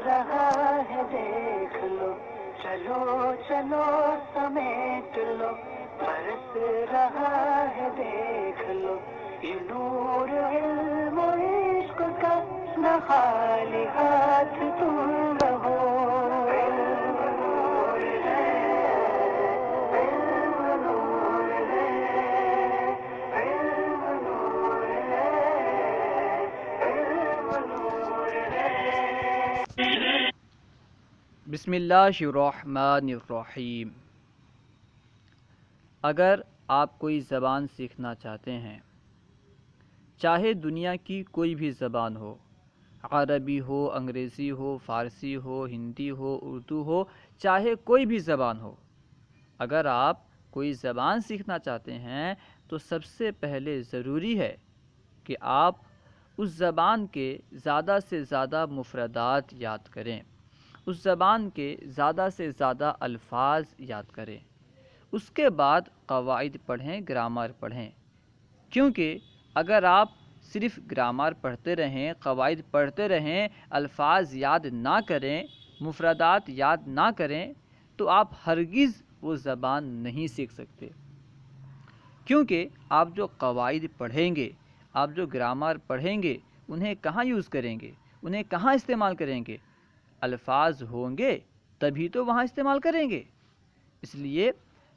رہا ہے دیکھ لو، چلو چلو سمیٹ لو، برس رہا ہے دیکھ لو، یہ نور علم و عشق کا، نہ خالی ہاتھ تم رہو۔ بسم اللہ الرحمن الرحیم۔ اگر آپ کوئی زبان سیکھنا چاہتے ہیں، چاہے دنیا کی کوئی بھی زبان ہو، عربی ہو، انگریزی ہو، فارسی ہو، ہندی ہو، اردو ہو، چاہے کوئی بھی زبان ہو، اگر آپ کوئی زبان سیکھنا چاہتے ہیں تو سب سے پہلے ضروری ہے کہ آپ اس زبان کے زیادہ سے زیادہ مفردات یاد کریں، اس زبان کے زیادہ سے زیادہ الفاظ یاد کریں، اس کے بعد قواعد پڑھیں، گرامر پڑھیں، کیونکہ اگر آپ صرف گرامر پڑھتے رہیں، قواعد پڑھتے رہیں، الفاظ یاد نہ کریں، مفردات یاد نہ کریں، تو آپ ہرگز وہ زبان نہیں سیکھ سکتے، کیونکہ آپ جو قواعد پڑھیں گے، آپ جو گرامر پڑھیں گے، انہیں کہاں یوز کریں گے، انہیں کہاں استعمال کریں گے؟ الفاظ ہوں گے تبھی تو وہاں استعمال کریں گے۔ اس لیے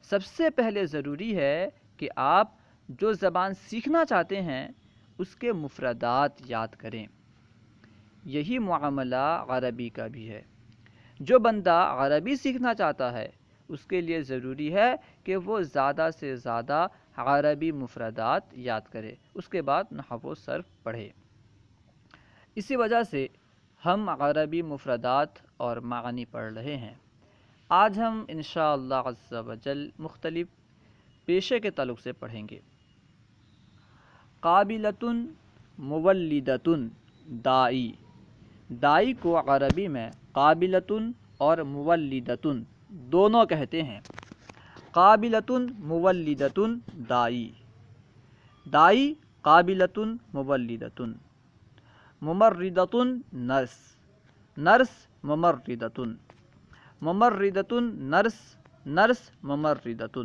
سب سے پہلے ضروری ہے کہ آپ جو زبان سیکھنا چاہتے ہیں اس کے مفردات یاد کریں۔ یہی معاملہ عربی کا بھی ہے۔ جو بندہ عربی سیکھنا چاہتا ہے اس کے لیے ضروری ہے کہ وہ زیادہ سے زیادہ عربی مفردات یاد کرے، اس کے بعد نحو و صرف پڑھے۔ اسی وجہ سے ہم عربی مفردات اور معانی پڑھ رہے ہیں۔ آج ہم انشاءاللہ عز و جل مختلف پیشے کے تعلق سے پڑھیں گے۔ قابلۃ، مولدۃ، دائی۔ دائی کو عربی میں قابلۃ اور مولدۃ دونوں کہتے ہیں۔ قابلۃ مولدۃ دائی، دائی قابلۃ مولدۃ۔ ممرضۃ نرس، نرس ممرضۃ، ممرضۃ نرس، نرس ممرضۃ۔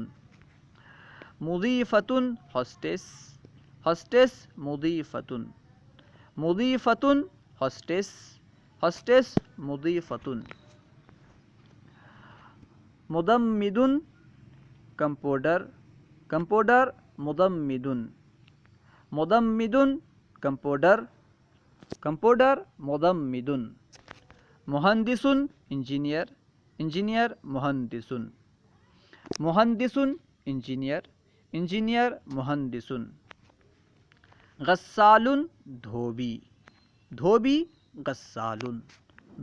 مضیفۃ ہوسٹس، ہوسٹس مضیفۃ، مضیفۃ ہوسٹس، ہوسٹس مضیفۃ۔ مضمد کمپاؤنڈر، کمپاؤنڈر مضمد، مضمد کمپاؤنڈر، کمپاؤنڈر مضمد۔ مہندس انجینئر، انجینئر مہندس، مہندس انجینئر، انجینئر مہندس۔ غسال دھوبی، دھوبی غسال،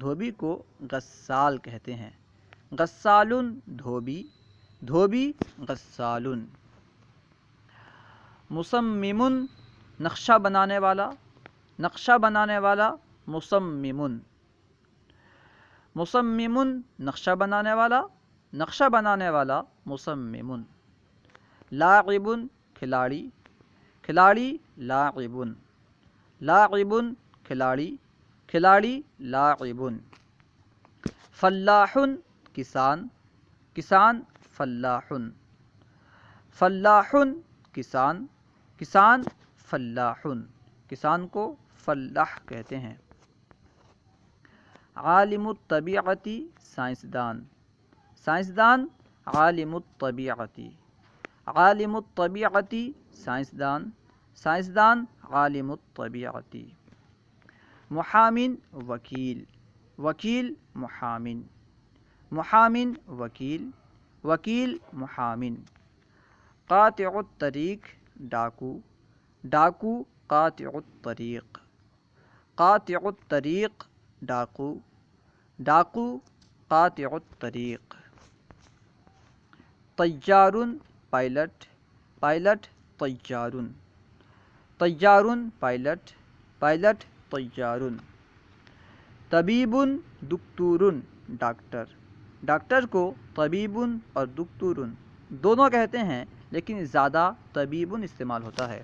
دھوبی کو غسال کہتے ہیں۔ غسال دھوبی، دھوبی غسال۔ مصمم نقشہ بنانے والا، نقشہ بنانے والا مصمم، مصمم نقشہ بنانے والا، نقشہ بنانے والا مصمم۔ لاعب کھلاڑی، کھلاڑی لاعب، لاعب کھلاڑی، کھلاڑی لاعب۔ فلاح کسان، کسان فلاح، فلاح کسان، کسان فلاح، کسان کو فلاح کہتے ہیں۔ عالم الطبیعت سائنسدان، سائنسدان عالم الطبیعت، عالم الطبیعت سائنسدان، سائنسدان عالم الطبیعت۔ محامٍ وکیل، وکیل محامٍ، محامٍ وکیل، وکیل محامٍ۔ قاطع الطریق ڈاکو، ڈاکو قاطع الطریق، قاطع الطریق ڈاکو، ڈاکو قاطع الطریق۔ طیار پائلٹ، پائلٹ طیار، طیار پائلٹ، پائلٹ طیار۔ طبیب دکتور ڈاکٹر، ڈاکٹر کو طبیب اور دکتور دونوں کہتے ہیں لیکن زیادہ طبیب استعمال ہوتا ہے۔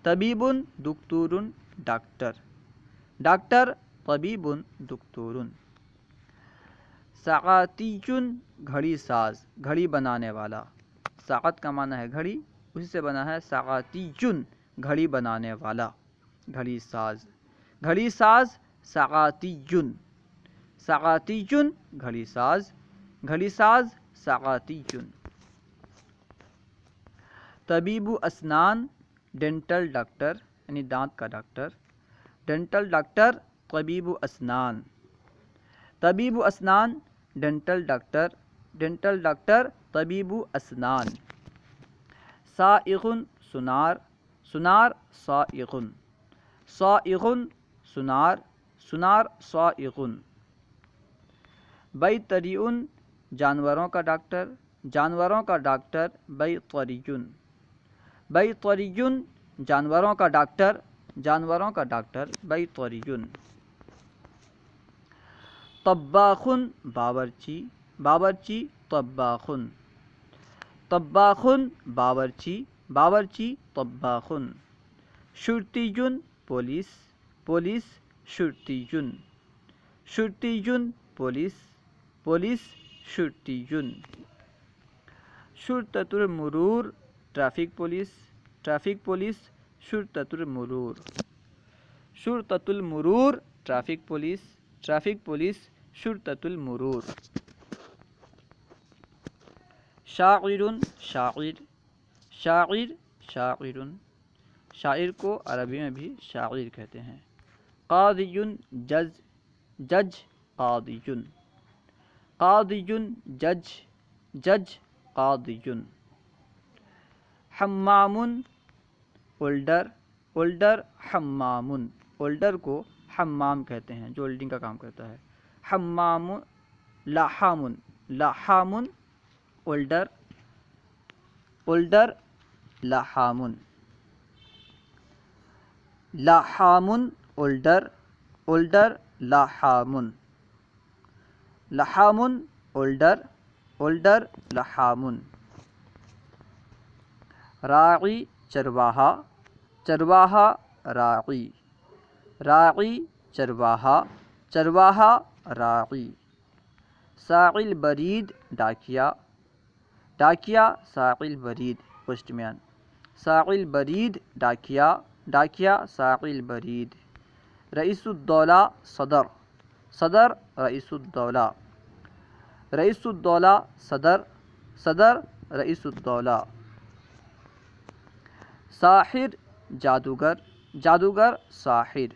طبیب دکتور ڈاکٹر، ڈاکٹر طبیب دکتور۔ ساعتیٌ گھڑی ساز، گھڑی بنانے والا، ساعت کا معنی ہے گھڑی، اسی سے بنا ہے ساعتیٌ گھڑی بنانے والا، گھڑی ساز، گھڑی ساز ساعتیٌ، ساعتیٌ گھڑی ساز، گھڑی ساز ساعتیٌ۔ طبیب اسنان ڈینٹل ڈاکٹر یعنی دانت کا ڈاکٹر، ڈینٹل ڈاکٹر طبیب اسنان، طبیب اسنان ڈینٹل ڈاکٹر، ڈینٹل ڈاکٹر طبیب اسنان۔ سائغ سنار، سنار سائغ، سائغ سنار، سنار سائغ۔ بیطری جانوروں کا ڈاکٹر، جانوروں کا ڈاکٹر بیطری، بیطری جانوروں کا ڈاکٹر، جانوروں کا ڈاکٹر بیطری۔ طباخ باورچی، باورچی طباخ، طباخ باورچی، باورچی طباخ۔ شرطی پولیس، پولیس شرطی، شرطی پولیس، پولیس شرطی۔ شرطۃ المرور ٹریفک پولیس، ٹریفک پولیس شرطۃ المرور، شرطۃ المرور ٹریفک پولیس، ٹریفک پولیس شرطۃ المرور۔ شاعر شاعر، شاعر شاعر، شاعر کو عربی میں بھی شاعر کہتے ہیں۔ قاضی جج، جج قاضی، قاضی جج، جج قاضی۔ حمام اولڈر، اولڈر حمام، اولڈر کو حمام کہتے ہیں جو اولڈنگ کا کام کرتا ہے۔ حمام لحام، لحام اولڈر، اولڈر لحام، لحام اولڈر، اولڈر لحام، لحام اولڈر، اولڈر لحام۔ راعی چرواہا، چرواہا راعی، راعی چرواہا، چرواہا راعی۔ ساعی البرید ڈاکیا، ڈاکیا ساعی البرید پوسٹ مین، ساعی البرید ڈاکیا، ڈاکیا ساعی البرید۔ رئیس الدولہ صدر، صدر رئیس الدولہ، رئیس الدولہ صدر، صدر رئیس الدولہ۔ ساحر جادوگر، جادوگر ساحر،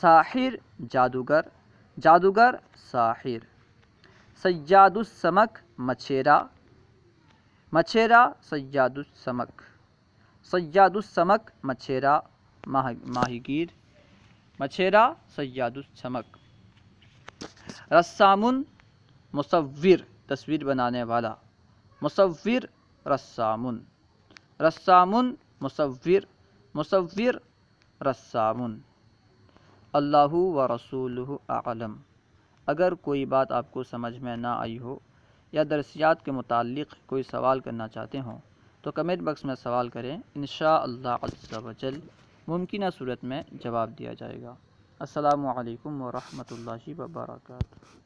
ساحر جادوگر، جادوگر ساحر۔ صیاد السمک مچھیرا، مچھیرا صیاد السمک، صیاد السمک مچھیرا ماہی گیر، مچھیرا صیاد السمک۔ رسام مصور تصویر بنانے والا، مصور رسام، رسام مصور، مصور رسام۔ اللہ و رسولہ اعلم۔ اگر کوئی بات آپ کو سمجھ میں نہ آئی ہو یا درسیات کے متعلق کوئی سوال کرنا چاہتے ہوں تو کمنٹ باکس میں سوال کریں، انشاءاللہ عز و جل ممکنہ صورت میں جواب دیا جائے گا۔ السلام علیکم ورحمۃ اللہ وبرکاتہ۔